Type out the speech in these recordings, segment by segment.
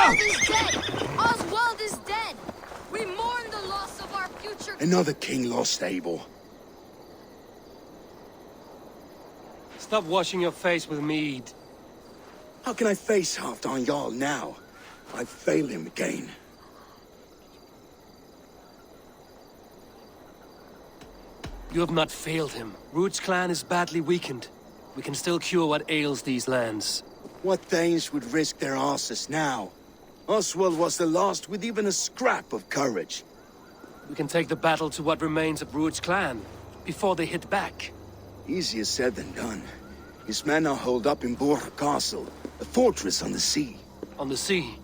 Oswald is dead! Oswald is dead! We mourn the loss of our future... Another king lost, Abel. Stop washing your face with mead. How can I face Halfdan Jarl now? I've failed him again. You have not failed him. Ruud's clan is badly weakened. We can still cure what ails these lands. What Danes would risk their asses now? Oswald was the last with even a scrap of courage. We can take the battle to what remains of Ruud's clan, before they hit back. Easier said than done. His men are holed up in Borg Castle, a fortress on the sea. On the sea?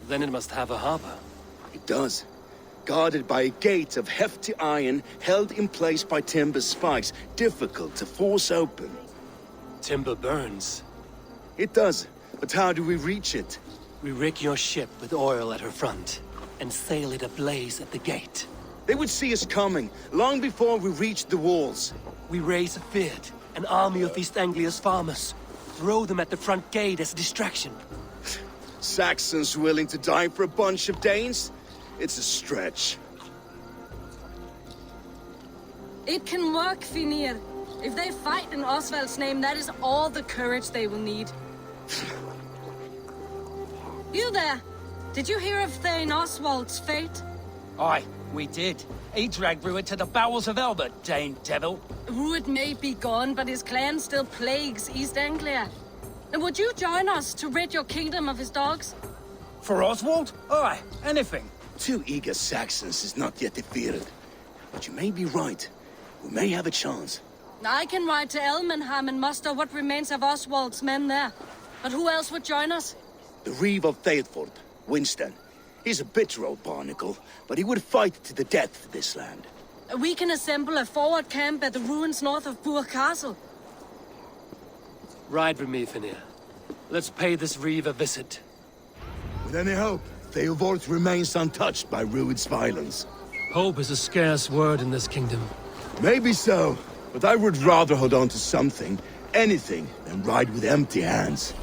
Then it must have a harbor. It does. Guarded by a gate of hefty iron, held in place by timber spikes, difficult to force open. Timber burns. It does, but how do we reach it? We rig your ship with oil at her front, and sail it ablaze at the gate. They would see us coming, long before we reached the walls. We raise a Fyrd, an army of East Anglia's farmers. Throw them at the front gate as a distraction. Saxons willing to die for a bunch of Danes? It's a stretch. It can work, Finir. If they fight in Oswald's name, that is all the courage they will need. You there! Did you hear of Thane Oswald's fate? Aye, we did. He dragged Ruud to the bowels of Elbert, Dane devil. Ruud may be gone, but his clan still plagues East Anglia. And would you join us to rid your kingdom of his dogs? For Oswald? Aye, anything. 2 eager Saxons is not yet defeated. But you may be right. We may have a chance. I can ride to Elmenham and muster what remains of Oswald's men there. But who else would join us? The Reeve of Thetford, Winston. He's a bitter old barnacle, but he would fight to the death for this land. We can assemble a forward camp at the ruins north of Burg Castle. Ride with me, Finir. Let's pay this Reeve a visit. With any hope, Theodort remains untouched by Ruud's violence. Hope is a scarce word in this kingdom. Maybe so, but I would rather hold on to something, anything, than ride with empty hands.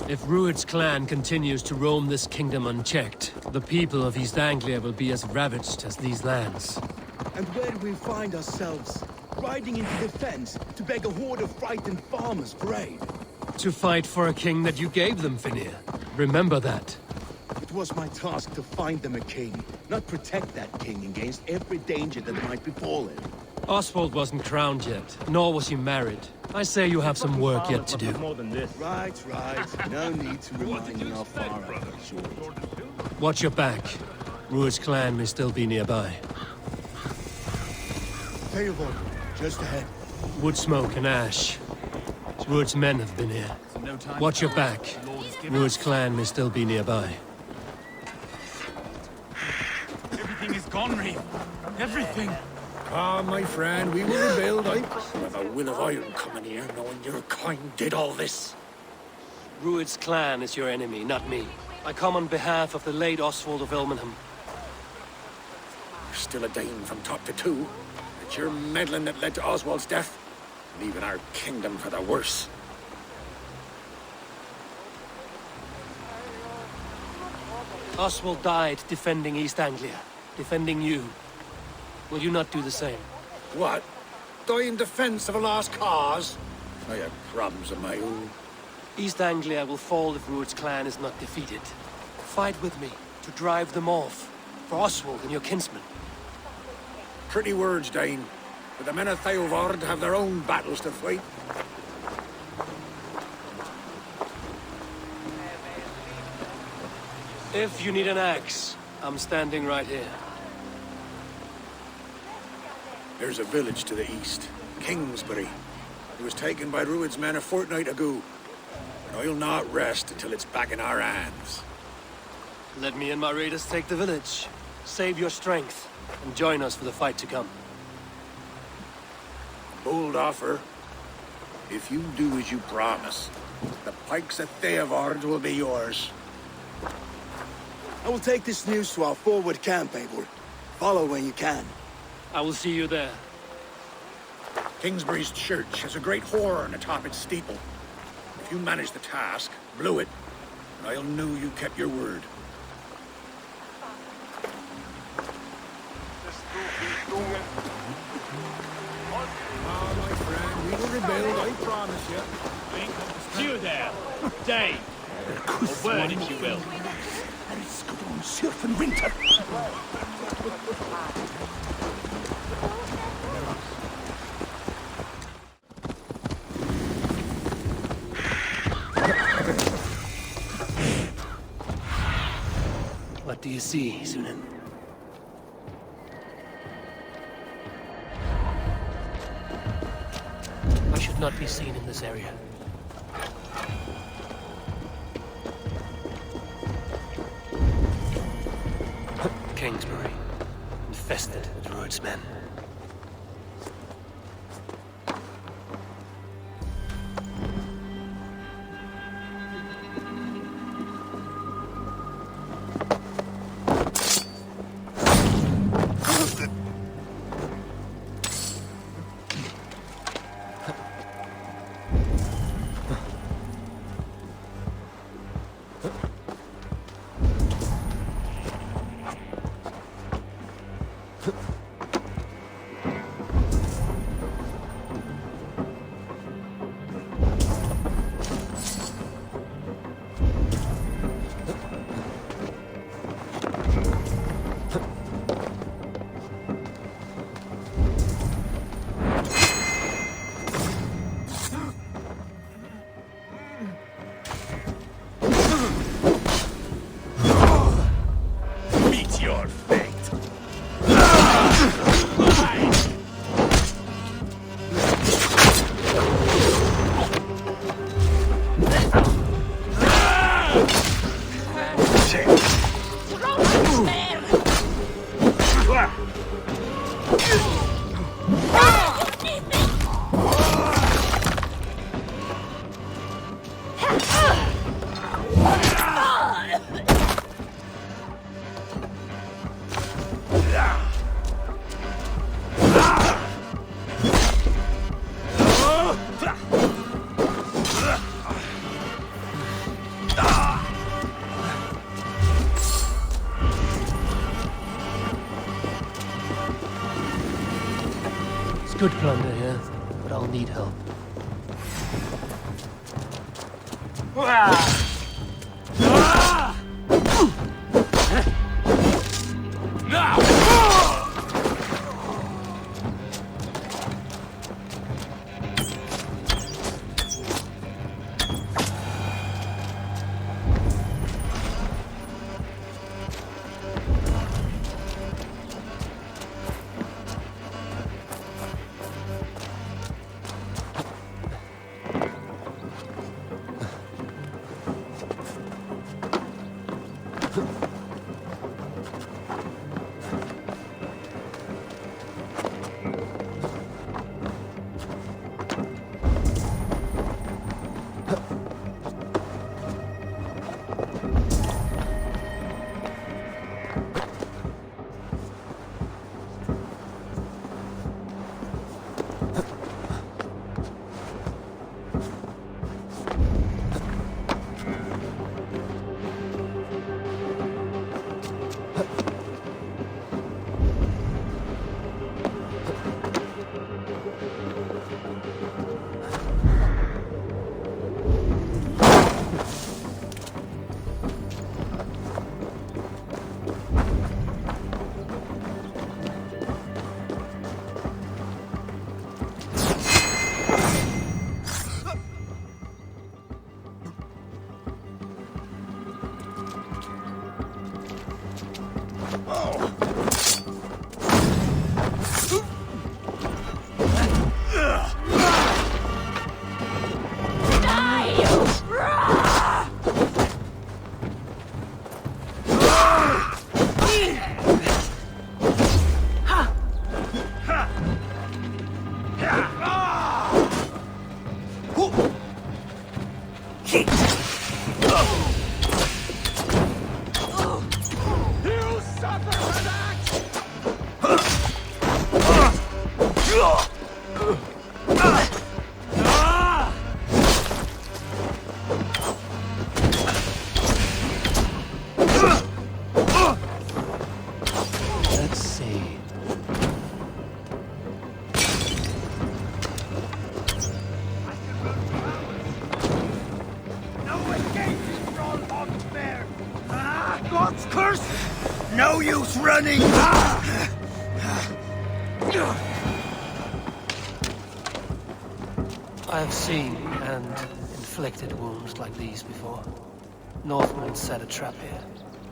If Ruud's clan continues to roam this kingdom unchecked, the people of East Anglia will be as ravaged as these lands. And where do we find ourselves? Riding into defense to beg a horde of frightened farmers for aid. To fight for a king that you gave them, Finir. Remember that. It was my task to find them a king, not protect that king against every danger that might befall him. Oswald wasn't crowned yet, nor was he married. I say you have some work yet to do. Right. No need to remind me how far I've short. Watch your back. Ruud's clan may still be nearby. Theodort, just ahead. Wood smoke and ash. Ruud's men have been here. Watch your back. Ruud's clan may still be nearby. Everything is gone, Reeve. Everything. Ah, my friend, we will rebuild. I have a will of iron coming here, knowing your kind did all this. Ruud's clan is your enemy, not me. I come on behalf of the late Oswald of Elmenham. You're still a Dane from top to two. It's your meddling that led to Oswald's death, leaving our kingdom for the worse. Oswald died defending East Anglia, defending you. Will you not do the same? What? Die in defense of a lost cause? I have problems of my own. East Anglia will fall if Ruud's clan is not defeated. Fight with me to drive them off, for Oswald and your kinsmen. Pretty words, Dane. But the men of Theodord have their own battles to fight. If you need an axe, I'm standing right here. There's a village to the east, Kingsbury. It was taken by Ruud's men a fortnight ago. And I'll not rest until it's back in our hands. Let me and my raiders take the village. Save your strength, and join us for the fight to come. Bold offer. If you do as you promise, the pikes of Theodord will be yours. I will take this news to our forward camp, Eivor. Follow when you can. I will see you there. Kingsbury's church has a great horn atop its steeple. If you manage the task, blew it, and I'll know you kept your word. Ah, my friend, we will rebuild, I promise you. You there, Dane. A word, if you will. What do you see, Sunan? I should not be seen in this area. Kingsbury, infested with Druid's men. Good plunder here, but I'll need help. You suffer for that! God's curse! No use running! I have seen and inflicted wounds like these before. Northmen set a trap here,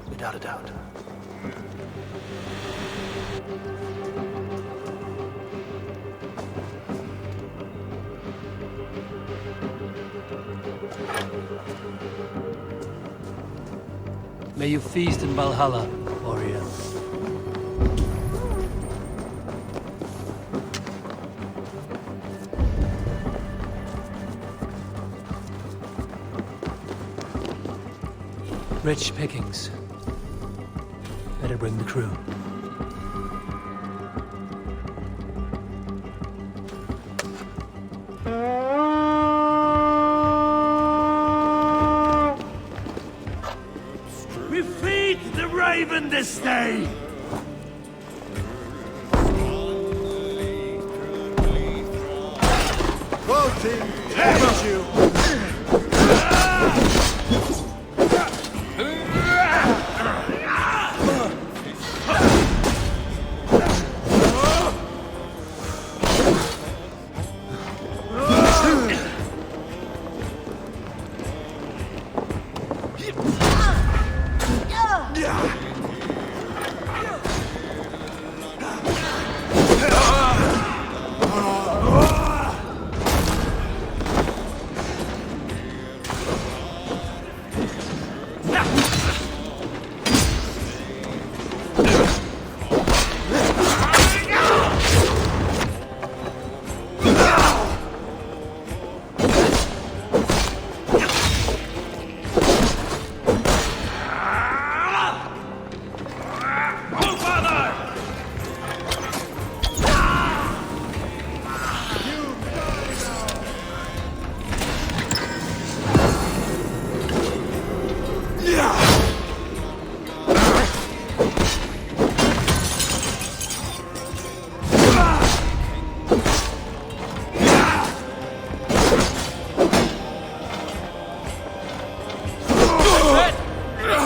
without a doubt. May you feast in Valhalla, warrior. Rich pickings. Better bring the crew. We feed the raven this day! Voting! Damage you!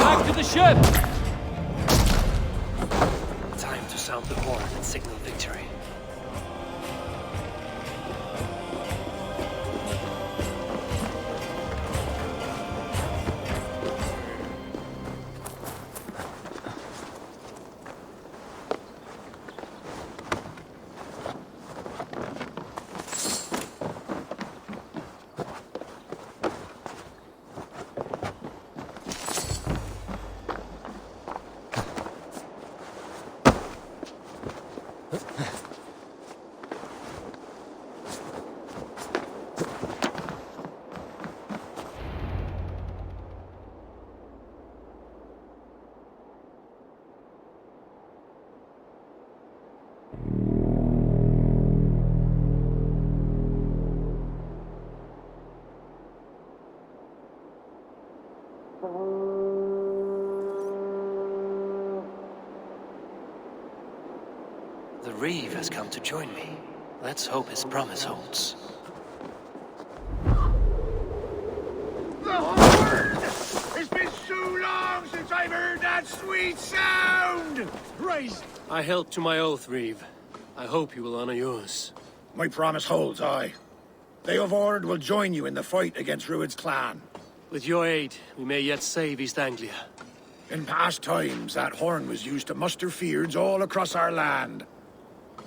Back to the ship! Time to sound the horn and signal victory. The Reeve has come to join me. Let's hope his promise holds. The horn! It's been so long since I've heard that sweet sound! Christ! I held to my oath, Reeve. I hope you will honor yours. My promise holds, aye. Theodord will join you in the fight against Rued's clan. With your aid, we may yet save East Anglia. In past times, that horn was used to muster fyrds all across our land.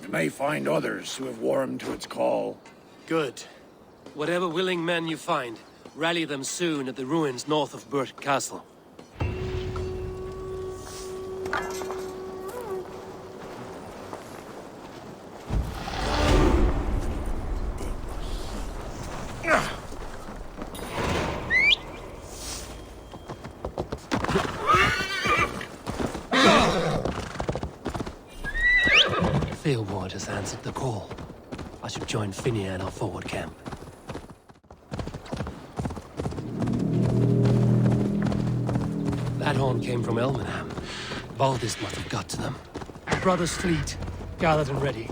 We may find others who have warmed to its call. Good. Whatever willing men you find, rally them soon at the ruins north of Burt Castle. Theodord has answered the call. I should join Finia in our forward camp. That horn came from Elmenham. Baldist must have got to them. Brother's fleet, gathered and ready.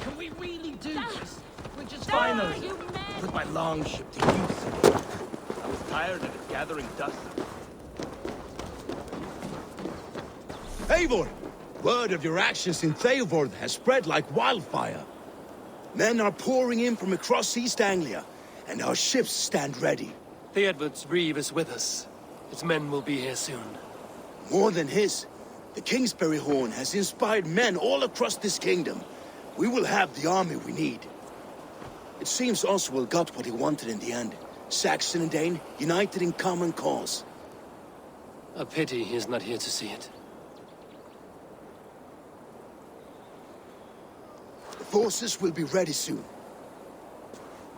Can we really do this? We're just Finally! put my longship to use. I was tired of it gathering dust. Eivor! Word of your actions in Theodord has spread like wildfire. Men are pouring in from across East Anglia, and our ships stand ready. Theodward's reeve is with us. His men will be here soon. More than his, the Kingsbury Horn has inspired men all across this kingdom. We will have the army we need. It seems Oswald got what he wanted in the end. Saxon and Dane united in common cause. A pity he is not here to see it. The forces will be ready soon.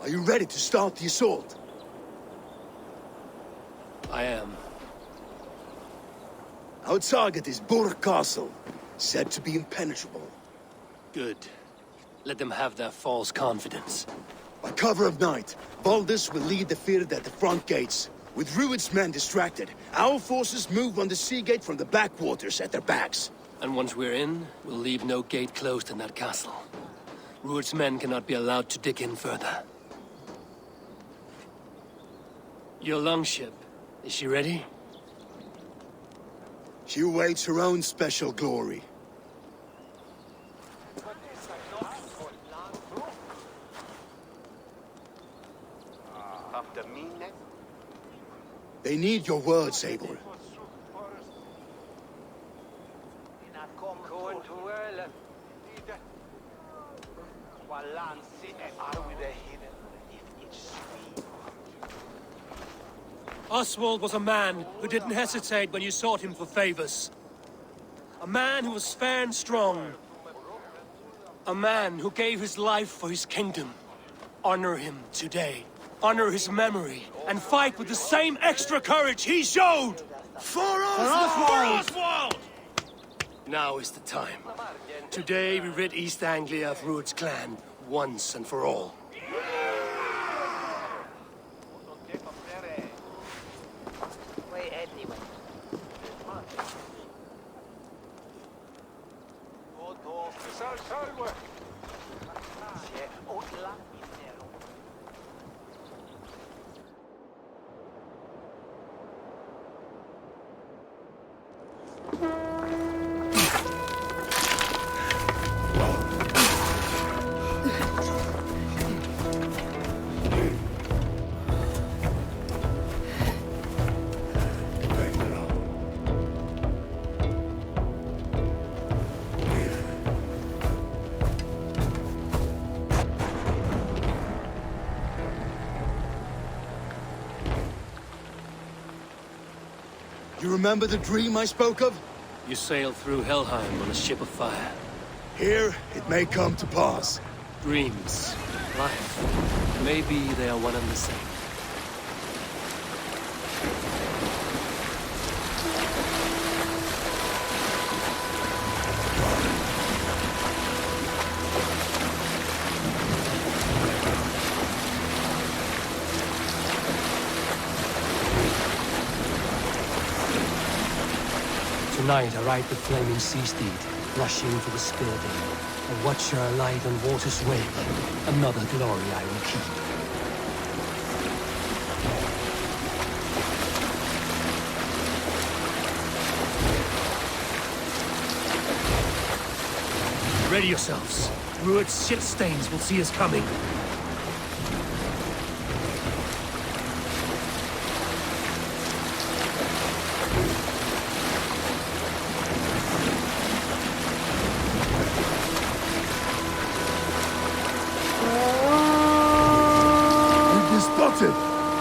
Are you ready to start the assault? I am. Our target is Burg Castle, said to be impenetrable. Good. Let them have their false confidence. By cover of night, Valdis will lead the field at the front gates. With Rued's men distracted, our forces move on the sea gate from the backwaters at their backs. And once we're in, we'll leave no gate closed in that castle. Rued's men cannot be allowed to dig in further. Your longship, is she ready? She awaits her own special glory. They need your words, Eivor. Oswald was a man who didn't hesitate when you sought him for favors. A man who was fair and strong. A man who gave his life for his kingdom. Honor him today. Honor his memory. And fight with the same extra courage he showed! For Oswald! For Oswald! Now is the time. Today we rid East Anglia of Rued's clan, once and for all. You remember the dream I spoke of? You sailed through Helheim on a ship of fire. Here, it may come to pass. Dreams, life, maybe they are one and the same. Tonight I ride the flaming sea steed, rushing for the spear dale. A watcher alight on water's wake. Another glory I will keep. Ready yourselves. Rued's ship stains will see us coming.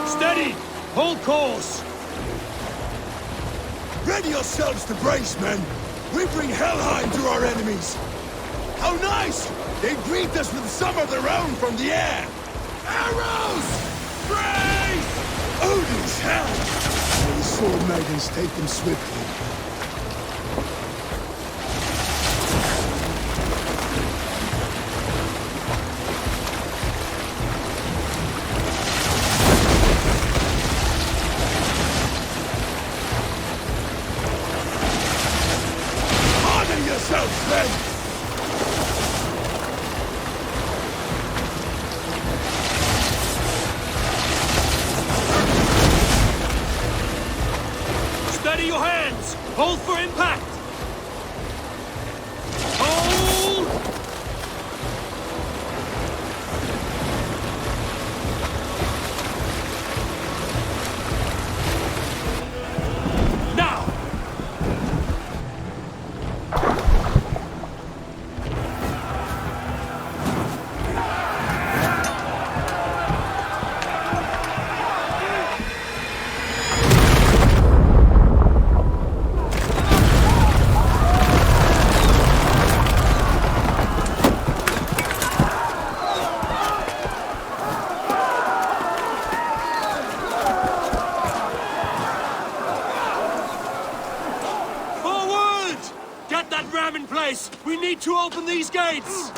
Steady! Hold course! Ready yourselves to brace, men! We bring Helheim to our enemies! How nice! They greet us with some of their own from the air! Arrows! Brace! Odin's hell! May the sword maidens take them swiftly. Yourselves, men! Steady your hands! Hold for impact! that ram in place! We need to open these gates!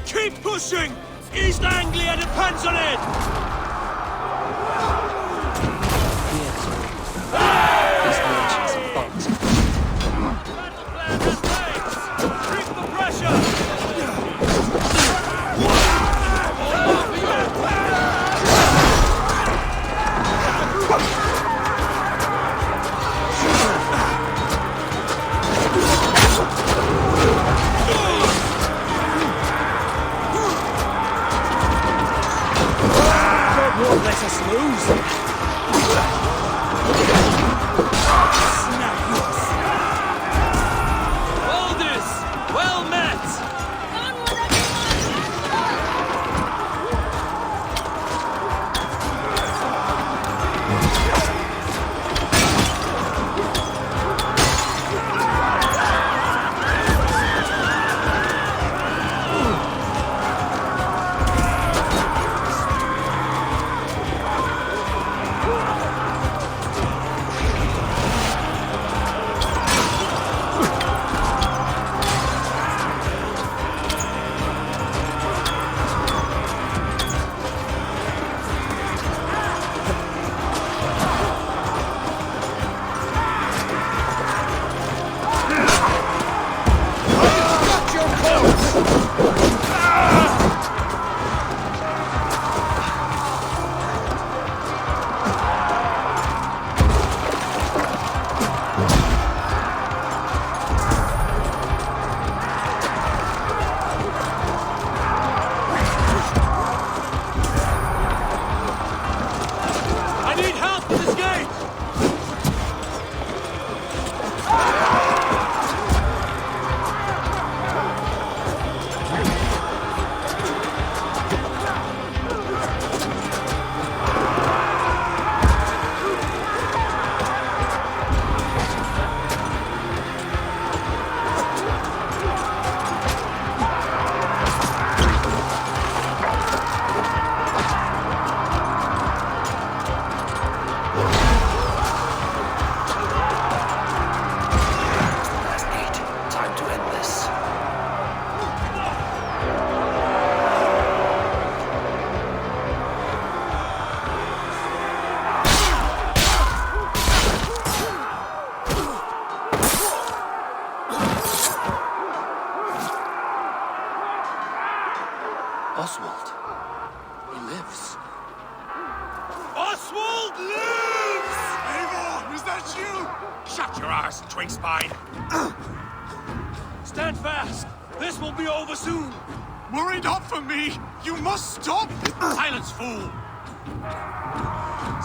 Keep pushing! East Anglia depends on it! Battle plan has legs! Keep the pressure! Oswald. He lives. Oswald lives! Eivor, is that you? Shut your arse, twig spine. Stand fast! This will be over soon! Worry not for me! You must stop! Silence, fool!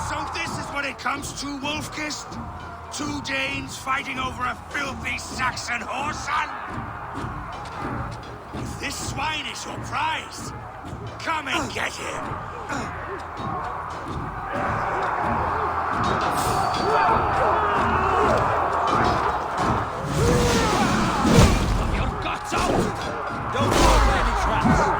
So this is what it comes to, Wolfkist? Two Danes fighting over a filthy Saxon whoreson? If this swine is your prize, come and get him! Your guts out! Don't fall for any traps!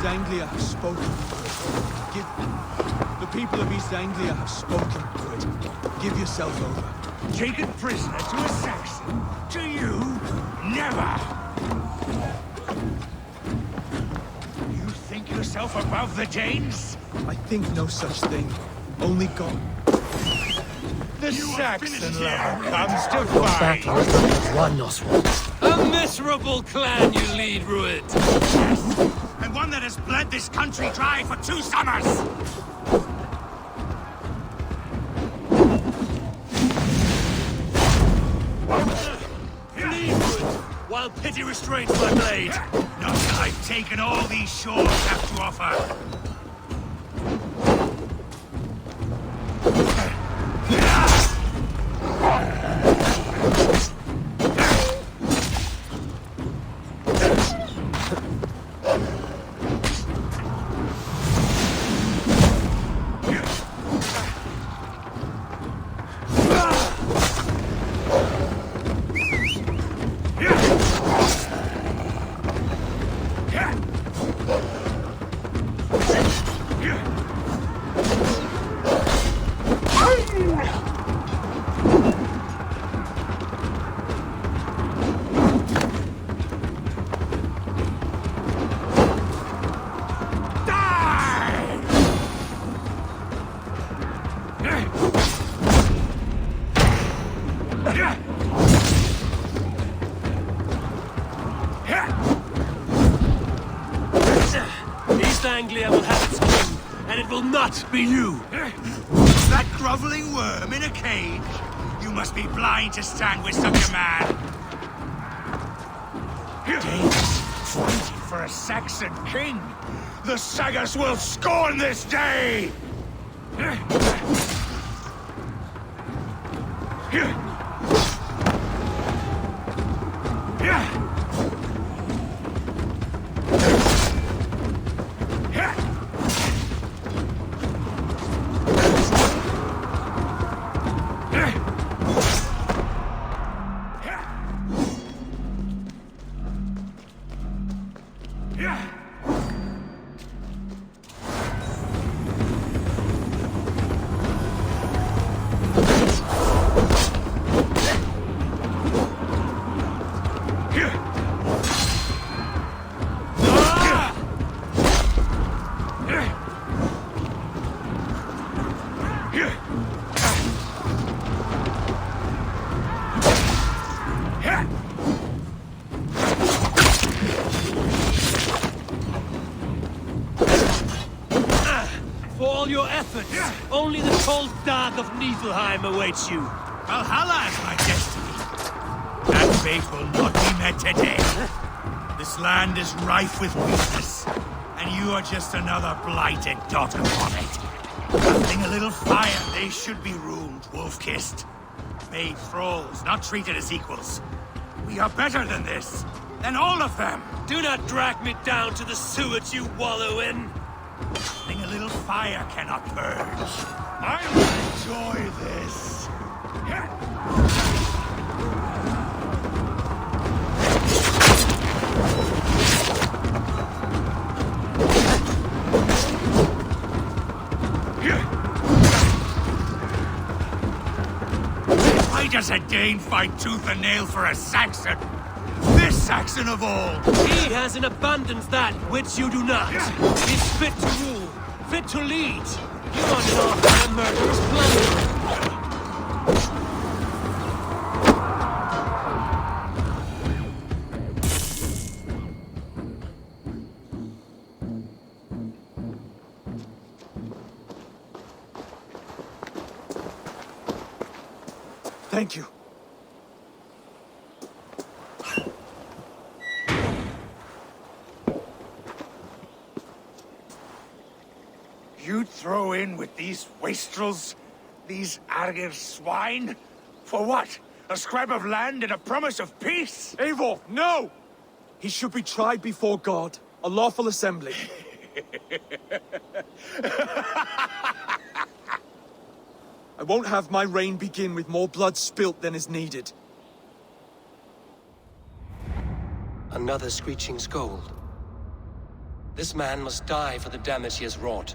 Anglia have spoken. The people of East Anglia have spoken. Good. Give yourself over. Taken prisoner to a Saxon? To you? Never! You think yourself above the Danes? I think no such thing. Only God. The Saxon lover comes to fight! One, Oswald. A miserable clan you lead, Rued. Yes, and one that has bled this country dry for 2 summers! Leave, Rued, while pity restrains my blade. Not till I've taken all these shores have to offer. East Anglia will have its king, and it will not be you. That groveling worm in a cage? You must be blind to stand with such a man. Danes fighting for a Saxon king. The Sagas will scorn this day! For all your efforts, only the cold dark of Niflheim awaits you. Valhalla is my destiny. That fate will not be met today. This land is rife with weakness, and you are just another blighted dot upon it. Nothing a little fire, they should be ruled, wolf-kissed. Made thralls, not treated as equals. We are better than this, than all of them. Do not drag me down to the sewage you wallow in. Nothing a little fire cannot purge. I will enjoy this. Why does a Dane fight tooth and nail for a Saxon? This Saxon of all! He has in abundance that which you do not. He's fit to rule, fit to lead. You are not a murderous plunderer. Thank you. You'd throw in with these wastrels? These Argir swine? For what? A scrap of land and a promise of peace? Eivor, no! He should be tried before God, a lawful assembly. I won't have my reign begin with more blood spilt than is needed. Another screeching scold. This man must die for the damage he has wrought.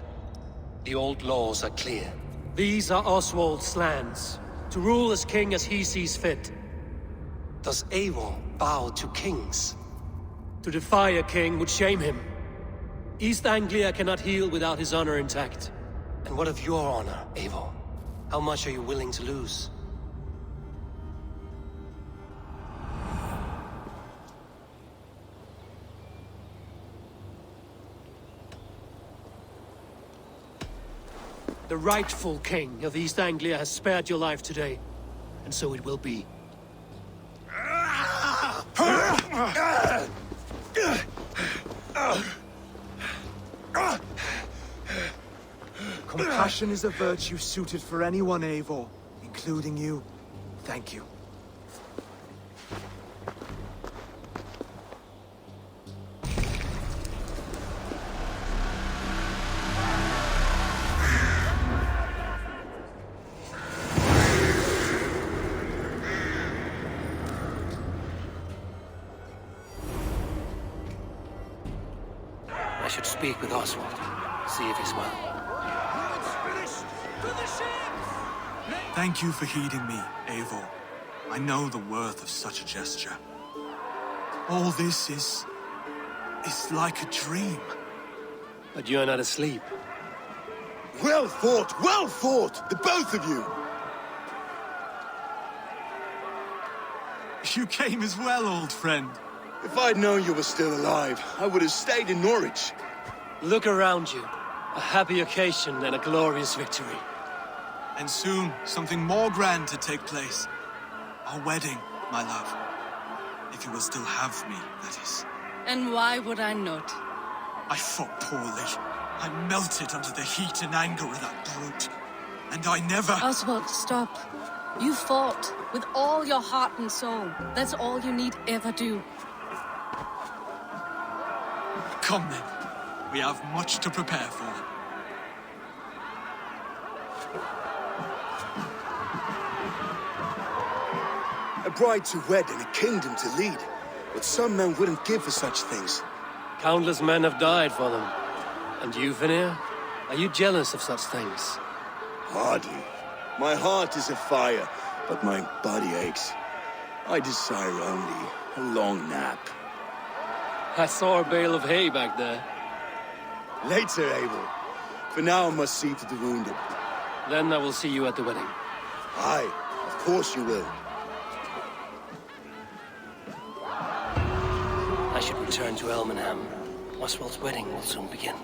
The old laws are clear. These are Oswald's lands, to rule as king as he sees fit. Does Eivor bow to kings? To defy a king would shame him. East Anglia cannot heal without his honor intact. And what of your honor, Eivor? How much are you willing to lose? The rightful king of East Anglia has spared your life today, and so it will be. Compassion is a virtue suited for anyone, Eivor, including you. Thank you. I should speak with Oswald, see if he's well. Thank you for heeding me, Eivor. I know the worth of such a gesture. All this is like a dream. But you're not asleep. Well fought, the both of you! You came as well, old friend. If I'd known you were still alive, I would have stayed in Norwich. Look around you. A happy occasion and a glorious victory. And soon, something more grand to take place. Our wedding, my love. If you will still have me, that is. And why would I not? I fought poorly. I melted under the heat and anger of that brute. And I never... Oswald, stop. You fought with all your heart and soul. That's all you need ever do. Come then. We have much to prepare for. A bride to wed and a kingdom to lead. But some men wouldn't give for such things. Countless men have died for them. And you, Vanir? Are you jealous of such things? Hardly. My heart is afire, but my body aches. I desire only a long nap. I saw a bale of hay back there. Later, Abel. For now, I must see to the wounded. Then I will see you at the wedding. Aye, of course you will. I should return to Elmenham. Oswald's wedding will soon begin.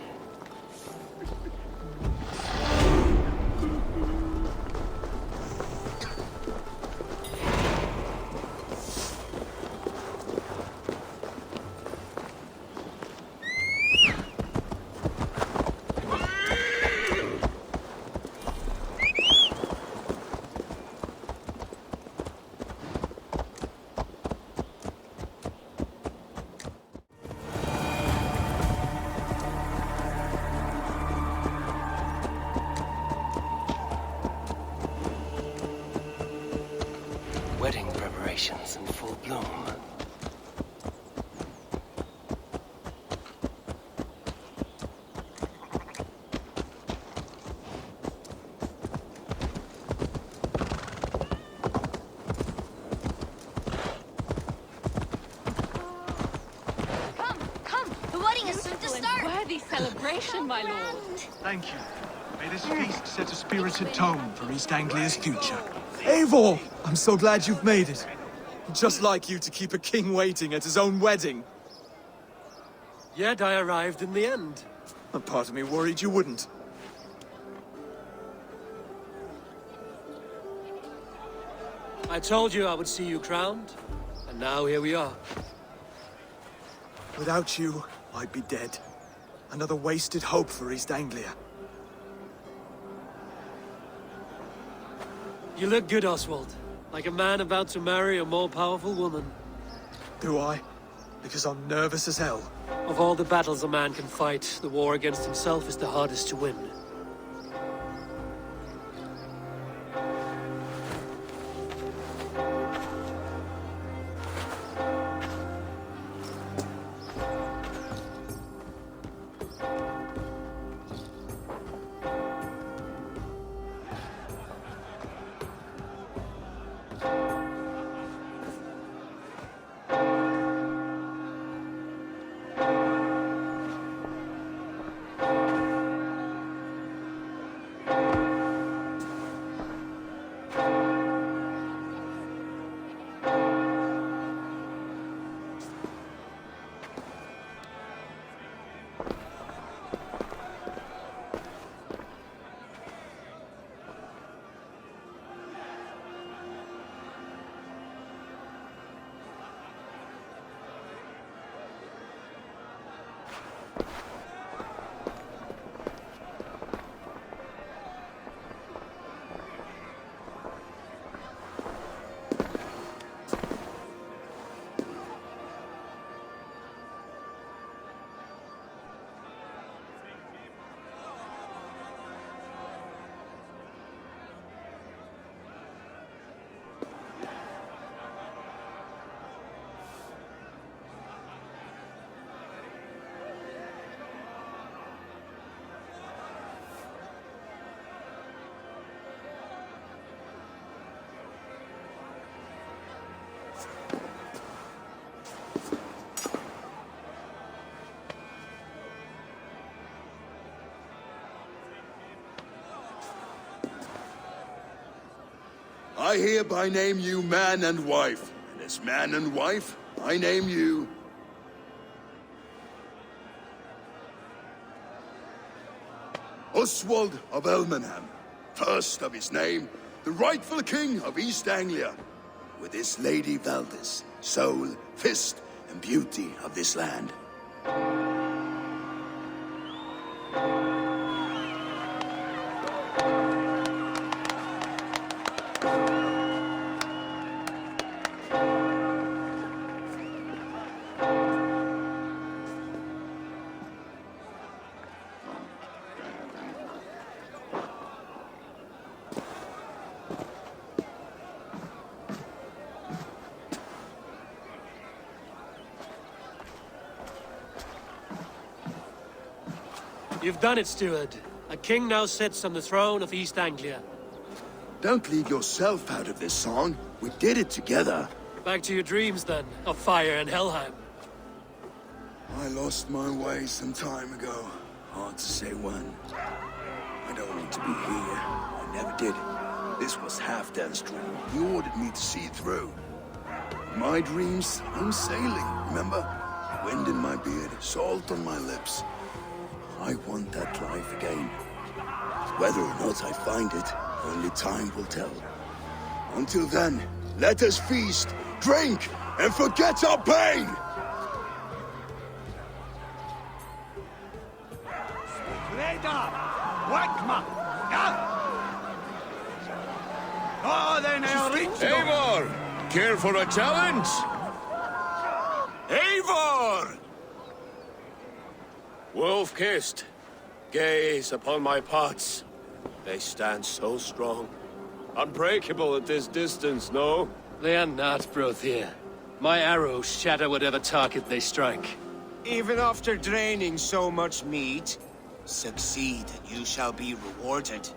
celebration, my lord. Thank you. May this feast set a spirited tone for East Anglia's future. Eivor! I'm so glad you've made it. Just like you to keep a king waiting at his own wedding. Yet I arrived in the end. A part of me worried you wouldn't. I told you I would see you crowned, and now here we are. Without you, I'd be dead. Another wasted hope for East Anglia. You look good, Oswald. Like a man about to marry a more powerful woman. Do I? Because I'm nervous as hell. Of all the battles a man can fight, the war against himself is the hardest to win. I hereby name you man and wife, and as man and wife, I name you... Oswald of Elmenham, first of his name, the rightful king of East Anglia, with this Lady Valdis, soul, fist, and beauty of this land. You've done it, steward. A king now sits on the throne of East Anglia. Don't leave yourself out of this song. We did it together. Back to your dreams, then, of fire and Helheim. I lost my way some time ago. Hard to say when. I don't need to be here. I never did. This was Halfdan's dream. He ordered me to see it through. My dreams, I'm sailing, remember? Wind in my beard, salt on my lips. I want that life again. Whether or not I find it, only time will tell. Until then, let us feast, drink, and forget our pain! Eivor! Care for a challenge? Eivor! Wolf-kissed, gaze upon my pots. They stand so strong. Unbreakable at this distance, no? They are not, Brothir. My arrows shatter whatever target they strike. Even after draining so much meat, succeed and you shall be rewarded.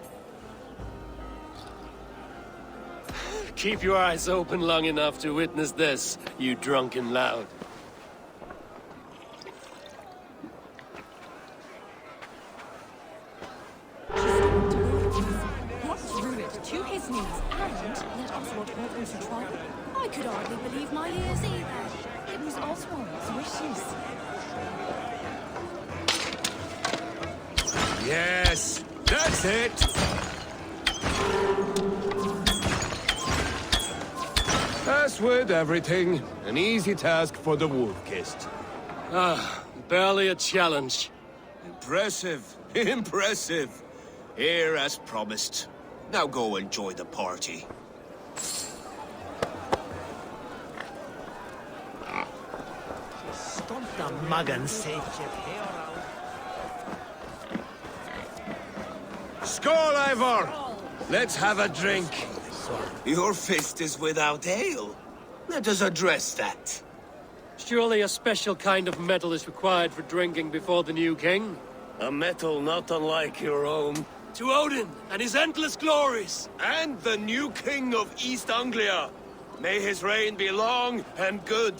Keep your eyes open long enough to witness this, you drunken loud. his knees and let Oswald walk into trial. I could hardly believe my ears either. It was Oswald's wishes. Yes, that's it. As with everything, an easy task for the Wolf-Kissed. Barely a challenge. Impressive. Impressive. Here as promised. Now go enjoy the party. Skål, Ivor! Let's have a drink. Your fist is without ale. Let us address that. Surely a special kind of metal is required for drinking before the new king? A metal not unlike your own. To Odin and his endless glories! And the new king of East Anglia. May his reign be long and good.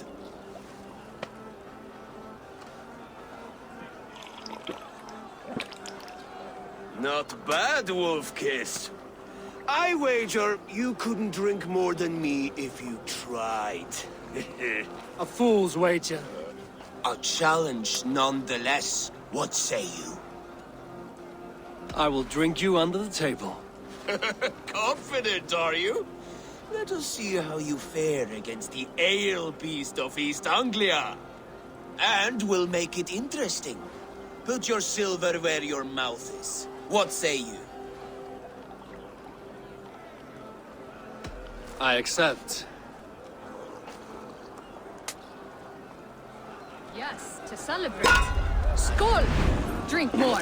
Not bad, Wolf-Kissed. I wager you couldn't drink more than me if you tried. A fool's wager. A challenge nonetheless. What say you? I will drink you under the table. Confident, are you? Let us see how you fare against the ale beast of East Anglia. And we'll make it interesting. Put your silver where your mouth is. What say you? I accept. Yes, to celebrate. Skål! Drink more.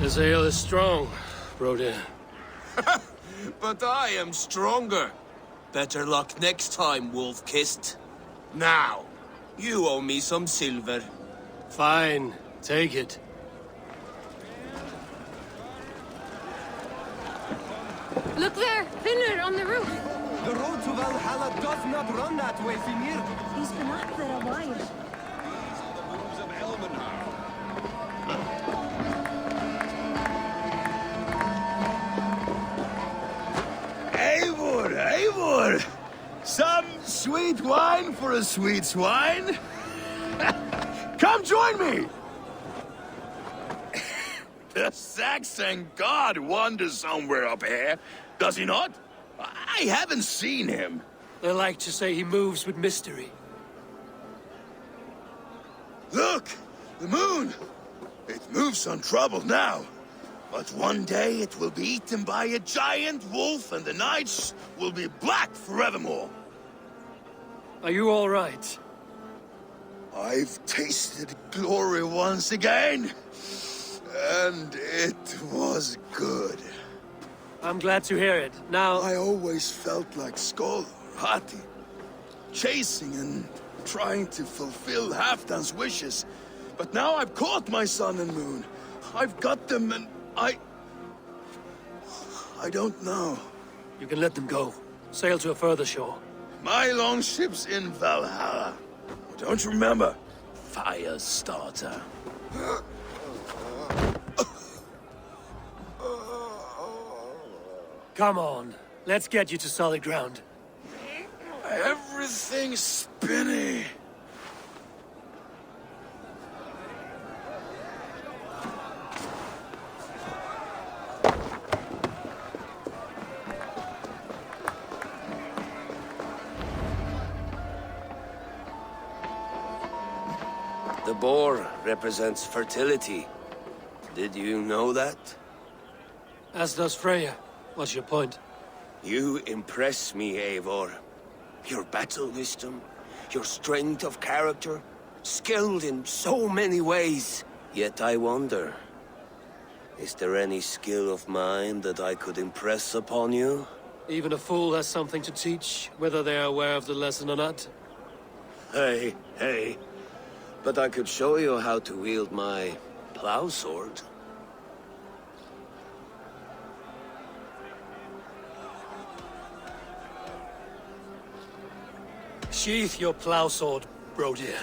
This ale is strong, Broder. But I am stronger. Better luck next time, Wolf-Kissed. Now, you owe me some silver. Fine, take it. Look there! Finner on the roof! The road to Valhalla does not run that way, Finir. He's been up there a while. Eivor, Eivor! Some sweet wine for a sweet swine? Come join me! The Saxon god wanders somewhere up here, does he not? I haven't seen him. They like to say he moves with mystery. Look! The moon! It moves untroubled now. But one day it will be eaten by a giant wolf and the nights will be black forevermore. Are you all right? I've tasted glory once again. And it was good. I'm glad to hear it. Now... I always felt like Skål, Hati. Chasing and trying to fulfill Halfdan's wishes. But now I've caught my sun and moon. I've got them and I don't know. You can let them go. Sail to a further shore. My longship's in Valhalla. Don't you remember? Fire starter. Come on. Let's get you to solid ground. Everything's spinny. The boar represents fertility. Did you know that? As does Freya. What's your point? You impress me, Eivor. Your battle wisdom, your strength of character, skilled in so many ways. Yet I wonder, is there any skill of mine that I could impress upon you? Even a fool has something to teach, whether they are aware of the lesson or not. Hey. But I could show you how to wield my plow sword. Sheath your plow sword, bro dear.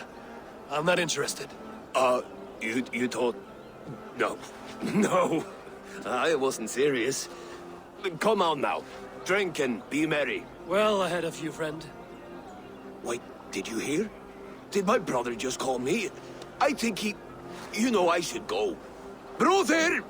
I'm not interested. You thought... No. No. I wasn't serious. Come on now. Drink and be merry. Well ahead of you, friend. Wait, did you hear? Did my brother just call me? I think he... You know I should go. Brother!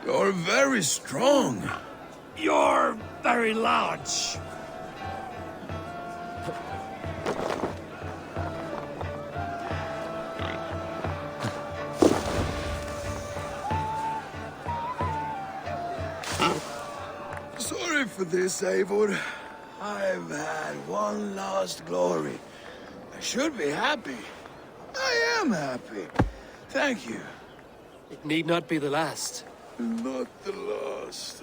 You're very strong. You're very large. Sorry for this, Eivor. I've had one last glory. I should be happy. I am happy. Thank you. It need not be the last. Not the last.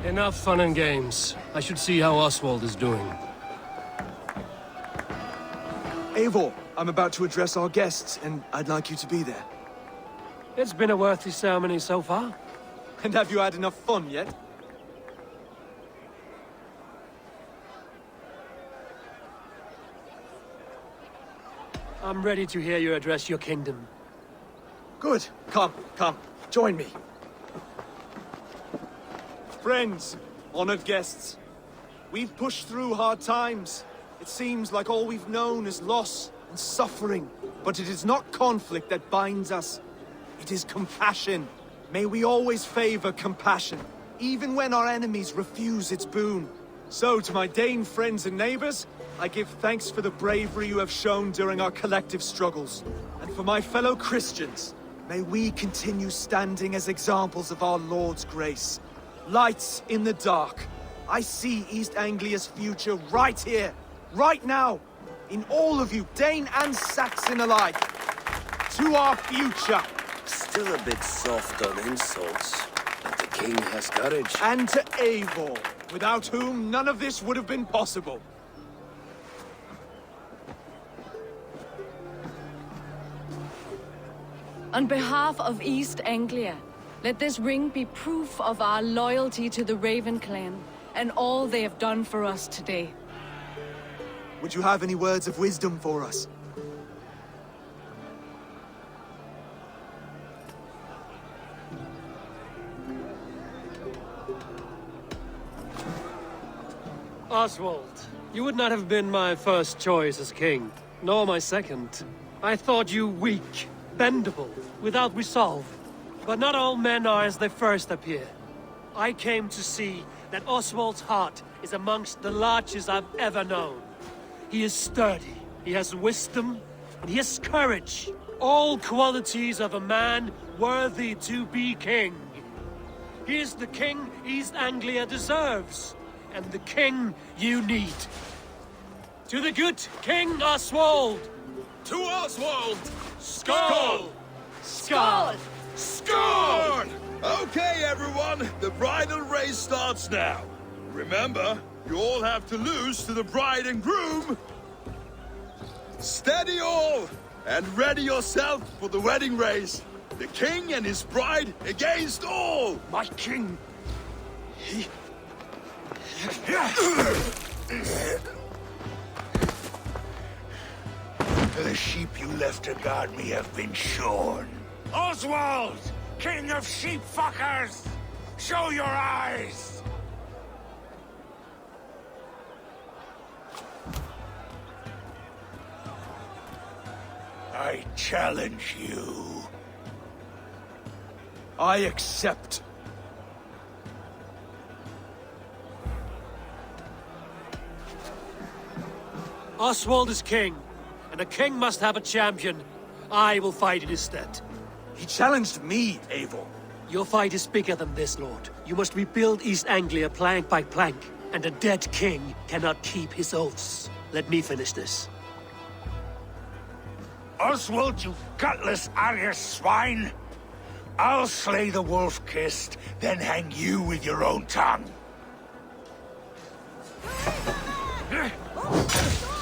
Enough fun and games. I should see how Oswald is doing. Eivor, I'm about to address our guests, and I'd like you to be there. It's been a worthy ceremony so far. And have you had enough fun yet? I'm ready to hear you address your kingdom. Good. Come. Join me. Friends, honored guests, we've pushed through hard times. It seems like all we've known is loss and suffering. But it is not conflict that binds us. It is compassion. May we always favor compassion, even when our enemies refuse its boon. So, to my Dane friends and neighbors, I give thanks for the bravery you have shown during our collective struggles. And for my fellow Christians, may we continue standing as examples of our Lord's grace. Lights in the dark. I see East Anglia's future right here, right now, in all of you, Dane and Saxon alike. To our future. Still a bit soft on insults, but the king has courage. And to Eivor, without whom none of this would have been possible. On behalf of East Anglia, let this ring be proof of our loyalty to the Raven clan and all they have done for us today. Would you have any words of wisdom for us? Oswald, you would not have been my first choice as king, nor my second. I thought you weak, bendable, without resolve. But not all men are as they first appear. I came to see that Oswald's heart is amongst the largest I've ever known. He is sturdy, he has wisdom, and he has courage. All qualities of a man worthy to be king. He is the king East Anglia deserves, and the king you need. To the good King Oswald! To Oswald! Skull! Skull! Score! Okay, everyone, the bridal race starts now. Remember, you all have to lose to the bride and groom. Steady all, and ready yourself for the wedding race. The king and his bride against all. My king! the sheep you left to guard me have been shorn. Oswald! King of sheep fuckers! Show your eyes! I challenge you. I accept. Oswald is king, and a king must have a champion. I will fight in his stead. He challenged me, Eivor. Your fight is bigger than this, Lord. You must rebuild East Anglia plank by plank, and a dead king cannot keep his oaths. Let me finish this. Oswald, you gutless Arya swine! I'll slay the wolf-kissed, then hang you with your own tongue.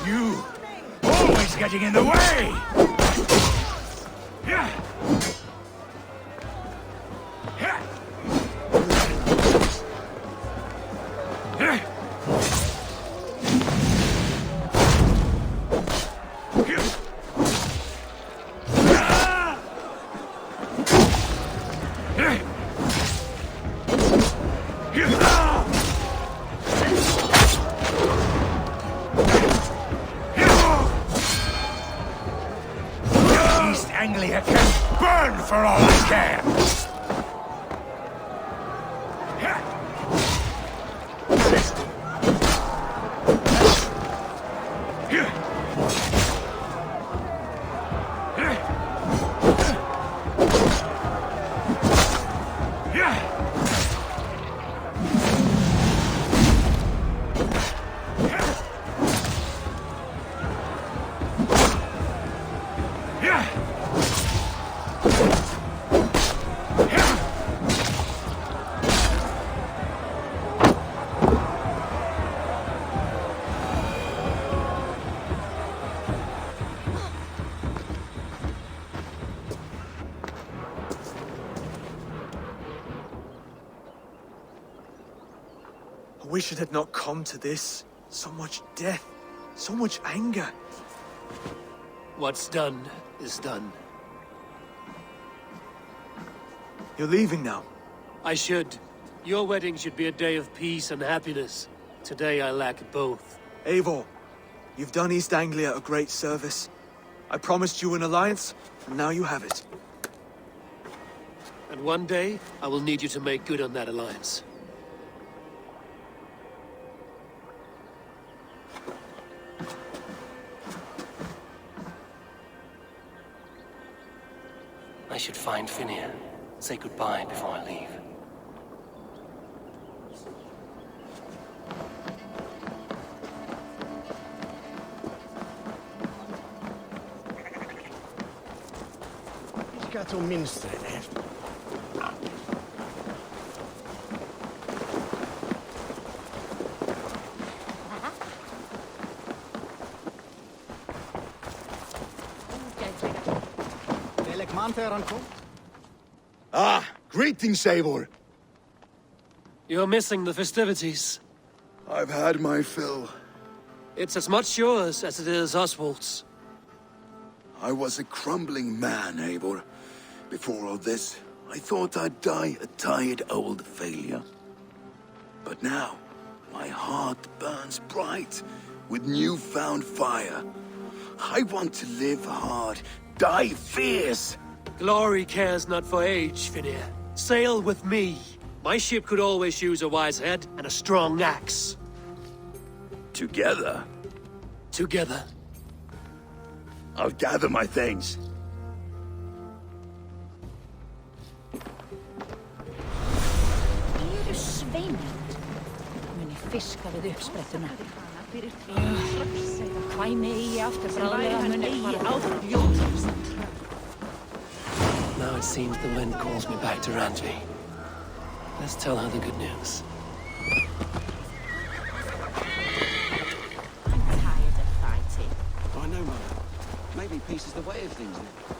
You! Always getting in the way! East Anglia can burn for all I care! I wish it had not come to this. So much death, so much anger. What's done is done. You're leaving now. I should. Your wedding should be a day of peace and happiness. Today I lack both. Eivor, you've done East Anglia a great service. I promised you an alliance, and now you have it. And one day, I will need you to make good on that alliance. I should find Finnea. Say goodbye before I leave. Vi ska ta minst det. Ah, greetings, Eivor. You're missing the festivities. I've had my fill. It's as much yours as it is Oswald's. I was a crumbling man, Eivor. Before all this, I thought I'd die a tired old failure. But now, my heart burns bright with newfound fire. I want to live hard, die fierce. Glory cares not for age, Finnea. Sail with me. My ship could always use a wise head and a strong axe. Together, Together. I'll gather my things. Är du svimlad? Muni fiska við uppsprettuna. Hvæ mig í aftur bráðlega muni fara áfram ljóðast. Now it seems the wind calls me back to Randvi. Let's tell her the good news. I'm tired of fighting. I know, Mother. Maybe peace is the way of things now.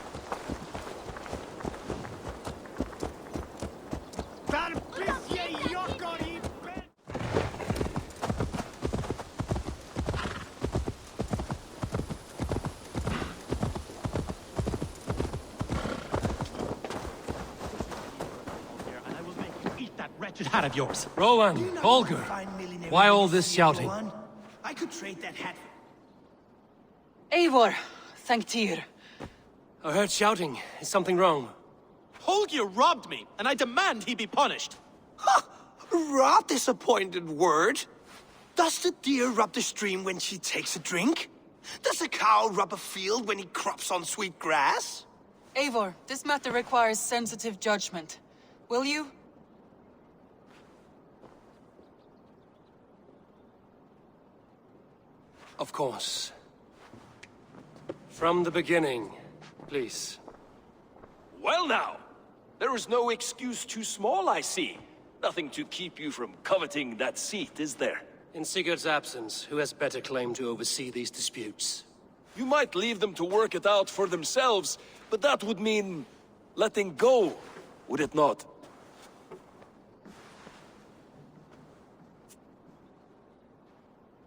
hat of yours. Rowan, Holger, why all this shouting? I could trade that hat. Eivor, thank Tyr. I heard shouting. Is something wrong? Holger robbed me, and I demand he be punished. Ha! Rot disappointed word. Does the deer rub the stream when she takes a drink? Does a cow rub a field when he crops on sweet grass? Eivor, this matter requires sensitive judgment. Will you? Of course. From the beginning, please. Well now, there is no excuse too small, I see. Nothing to keep you from coveting that seat, is there? In Sigurd's absence, who has better claim to oversee these disputes? You might leave them to work it out for themselves, but that would mean letting go, would it not?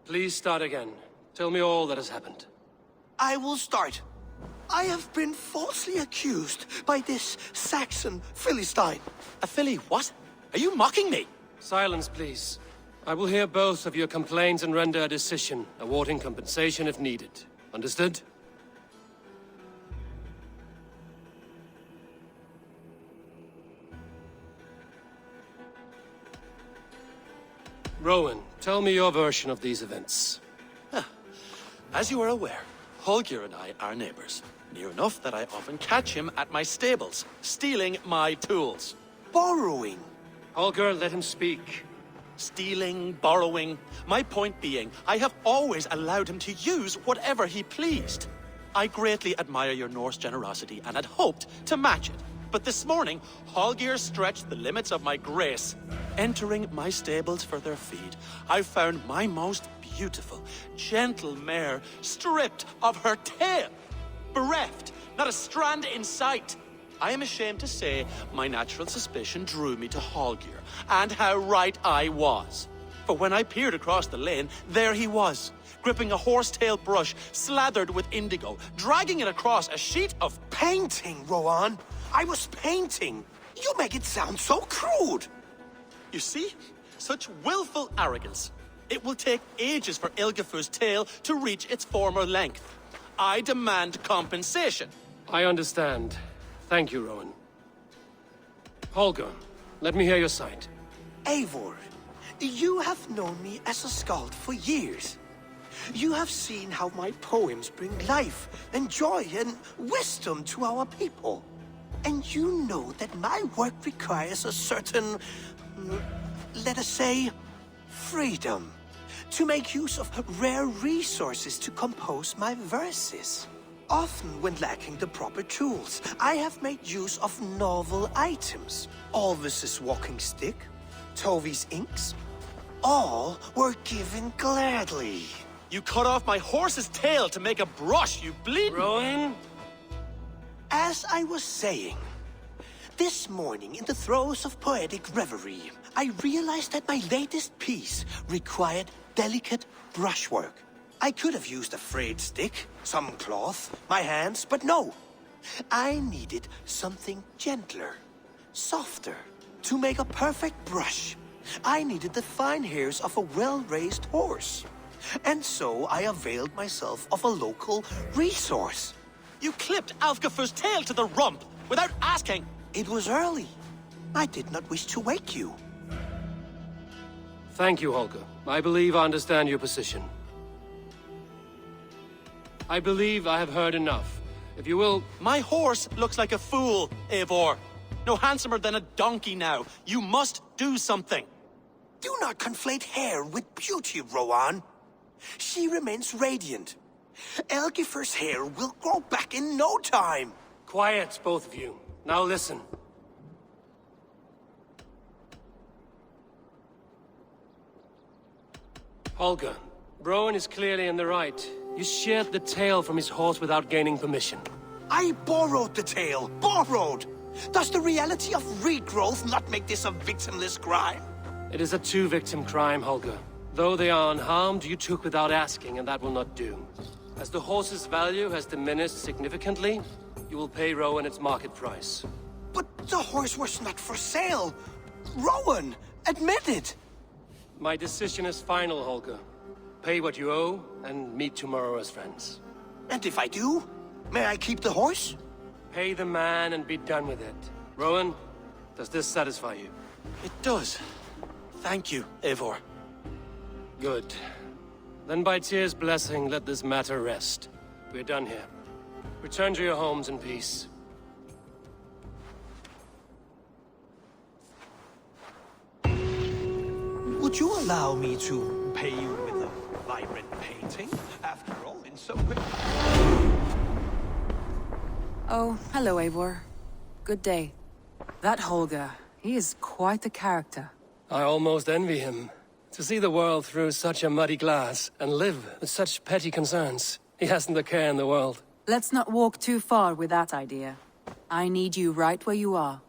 Please start again. Tell me all that has happened. I will start. I have been falsely accused by this Saxon Philistine. A Philly what? Are you mocking me? Silence, please. I will hear both of your complaints and render a decision, awarding compensation if needed. Understood? Rowan, tell me your version of these events. As you are aware, Holger and I are neighbors. Near enough that I often catch him at my stables, stealing my tools. Borrowing. Holger, let him speak. Stealing, borrowing. My point being, I have always allowed him to use whatever he pleased. I greatly admire your Norse generosity and had hoped to match it. But this morning, Holger stretched the limits of my grace. Entering my stables for their feed, I found my most beautiful, gentle mare stripped of her tail. Bereft, not a strand in sight. I am ashamed to say my natural suspicion drew me to Holger, and how right I was. For when I peered across the lane, there he was, gripping a horsetail brush slathered with indigo, dragging it across a sheet of painting, Rowan. I was painting. You make it sound so crude. You see? Such willful arrogance. It will take ages for Ilgafur's tail to reach its former length. I demand compensation. I understand. Thank you, Rowan. Holger, let me hear your side. Eivor, you have known me as a skald for years. You have seen how my poems bring life and joy and wisdom to our people. And you know that my work requires a certain, let us say, freedom to make use of rare resources to compose my verses. Often when lacking the proper tools, I have made use of novel items. Alvis's walking stick, Tovi's inks, all were given gladly. You cut off my horse's tail to make a brush, you bleed. Rowan? As I was saying, this morning in the throes of poetic reverie, I realized that my latest piece required delicate brushwork. I could have used a frayed stick, some cloth, my hands, but no. I needed something gentler, softer. To make a perfect brush, I needed the fine hairs of a well-raised horse. And so I availed myself of a local resource. You clipped Alfgafur's tail to the rump without asking. It was early. I did not wish to wake you. Thank you, Holger. I believe I understand your position. I believe I have heard enough. If you will... My horse looks like a fool, Eivor. No handsomer than a donkey now. You must do something. Do not conflate hair with beauty, Rowan. She remains radiant. Elgifur's hair will grow back in no time. Quiet, both of you. Now listen. Holger, Rowan is clearly in the right. You sheared the tail from his horse without gaining permission. I borrowed the tail. Borrowed! Does the reality of regrowth not make this a victimless crime? It is a two-victim crime, Holger. Though they are unharmed, you took without asking, and that will not do. As the horse's value has diminished significantly, you will pay Rowan its market price. But the horse was not for sale. Rowan, Admit it! My decision is final, Holger. Pay what you owe, and meet tomorrow as friends. And if I do, may I keep the horse? Pay the man and be done with it. Rowan, does this satisfy you? It does. Thank you, Eivor. Good. Then by Tyr's blessing, let this matter rest. We're done here. Return to your homes in peace. Would you allow me to pay you with a vibrant painting? After all, in so quick... Oh, hello, Eivor. Good day. That Holger, he is quite the character. I almost envy him. To see the world through such a muddy glass, and live with such petty concerns. He hasn't a care in the world. Let's not walk too far with that idea. I need you right where you are.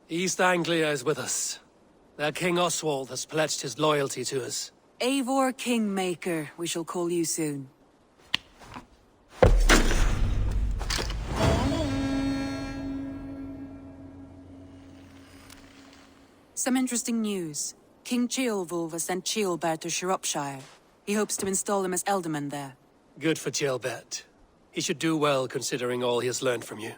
East Anglia is with us. Their King Oswald has pledged his loyalty to us. Eivor Kingmaker, we shall call you soon. Some interesting news. King Ceolwulf has sent Ceolbert to Shropshire. He hopes to install him as Elderman there. Good for Ceolbert. He should do well considering all he has learned from you.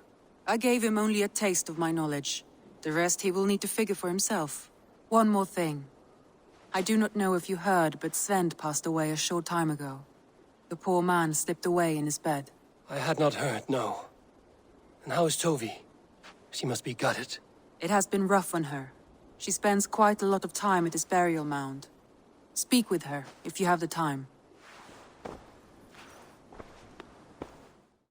I gave him only a taste of my knowledge. The rest he will need to figure for himself. One more thing. I do not know if you heard, but Sven passed away a short time ago. The poor man slipped away in his bed. I had not heard, no. And how is Tovi? She must be gutted. It has been rough on her. She spends quite a lot of time at his burial mound. Speak with her, if you have the time.